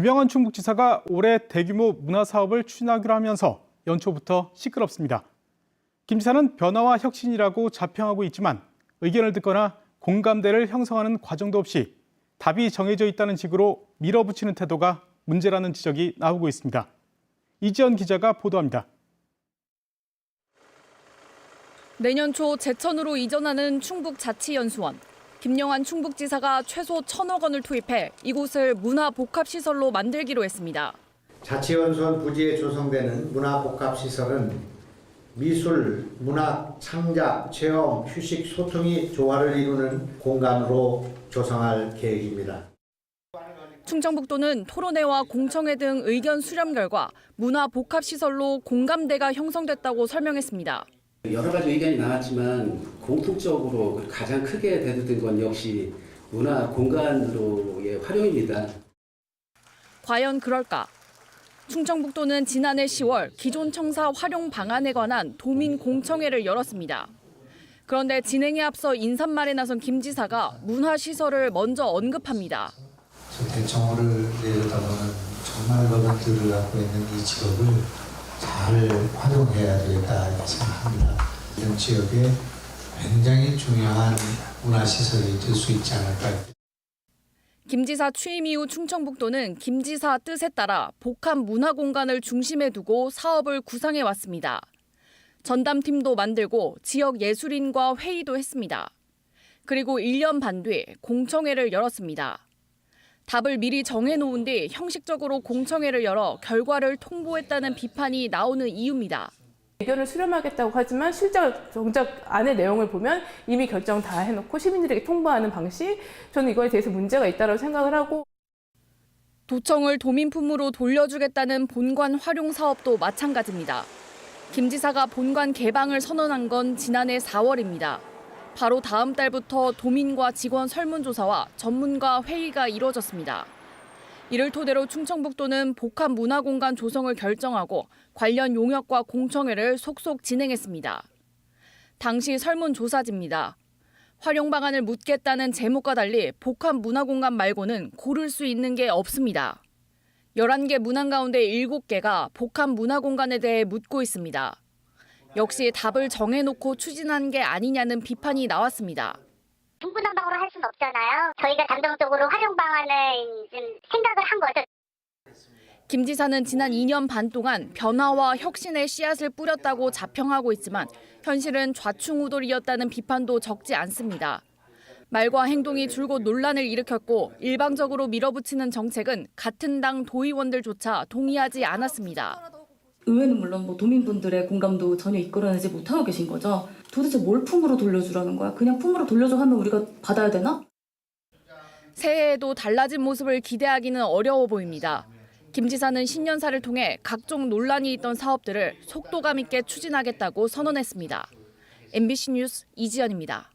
김영환 충북지사가 올해 대규모 문화사업을 추진하기로 하면서 연초부터 시끄럽습니다. 김 지사는 변화와 혁신이라고 자평하고 있지만 의견을 듣거나 공감대를 형성하는 과정도 없이 답이 정해져 있다는 식으로 밀어붙이는 태도가 문제라는 지적이 나오고 있습니다. 이지연 기자가 보도합니다. 내년 초 제천으로 이전하는 충북자치연수원. 김영환 충북지사가 최소 1,000억 원을 투입해 이곳을 문화복합시설로 만들기로 했습니다. 자치연수원 부지에 조성되는 문화복합시설은 미술, 문학, 창작, 체험, 휴식, 소통이 조화를 이루는 공간으로 조성할 계획입니다. 충청북도는 토론회와 공청회 등 의견 수렴 결과 문화복합시설로 공감대가 형성됐다고 설명했습니다. 여러 가지 의견이 나왔지만 공통적으로 가장 크게 대두된 건 역시 문화 공간으로의 활용입니다. 과연 그럴까? 충청북도는 지난해 10월 기존 청사 활용 방안에 관한 도민 공청회를 열었습니다. 그런데 진행에 앞서 인사말에 나선 김 지사가 문화시설을 먼저 언급합니다. 대청호를 내려다보는 정말 어른들을 갖고 있는 이 직업을 잘 활용해야 되겠다 생각합니다. 이런 지역에 굉장히 중요한 문화시설이 될 수 있지 않을까. 김 지사 취임 이후 충청북도는 김 지사 뜻에 따라 복합 문화공간을 중심에 두고 사업을 구상해 왔습니다. 전담팀도 만들고 지역 예술인과 회의도 했습니다. 그리고 1년 반 뒤 공청회를 열었습니다. 답을 미리 정해놓은 뒤 형식적으로 공청회를 열어 결과를 통보했다는 비판이 나오는 이유입니다. 의견을 수렴하겠다고 하지만 정작 안의 내용을 보면 이미 결정 다 해놓고 시민들에게 통보하는 방식, 저는 이거에 대해서 문제가 있다고 생각을 하고. 도청을 도민품으로 돌려주겠다는 본관 활용 사업도 마찬가지입니다. 김 지사가 본관 개방을 선언한 건 지난해 4월입니다. 바로 다음 달부터 도민과 직원 설문조사와 전문가 회의가 이루어졌습니다. 이를 토대로 충청북도는 복합 문화공간 조성을 결정하고 관련 용역과 공청회를 속속 진행했습니다. 당시 설문조사지입니다. 활용 방안을 묻겠다는 제목과 달리 복합 문화공간 말고는 고를 수 있는 게 없습니다. 11개 문항 가운데 7개가 복합 문화공간에 대해 묻고 있습니다. 역시 답을 정해놓고 추진한 게 아니냐는 비판이 나왔습니다. 중구난방으로 할 수는 없잖아요. 저희가 담당적으로 활용 방안을 좀 생각을 한 거죠. 김 지사는 지난 2년 반 동안 변화와 혁신의 씨앗을 뿌렸다고 자평하고 있지만 현실은 좌충우돌이었다는 비판도 적지 않습니다. 말과 행동이 줄곧 논란을 일으켰고 일방적으로 밀어붙이는 정책은 같은 당 도의원들조차 동의하지 않았습니다. 의회는 물론 도민분들의 공감도 전혀 이끌어내지 못하고 계신 거죠. 도대체 뭘 품으로 돌려주라는 거야? 그냥 품으로 돌려줘 하면 우리가 받아야 되나? 새해에도 달라진 모습을 기대하기는 어려워 보입니다. 김 지사는 신년사를 통해 각종 논란이 있던 사업들을 속도감 있게 추진하겠다고 선언했습니다. MBC 뉴스 이지연입니다.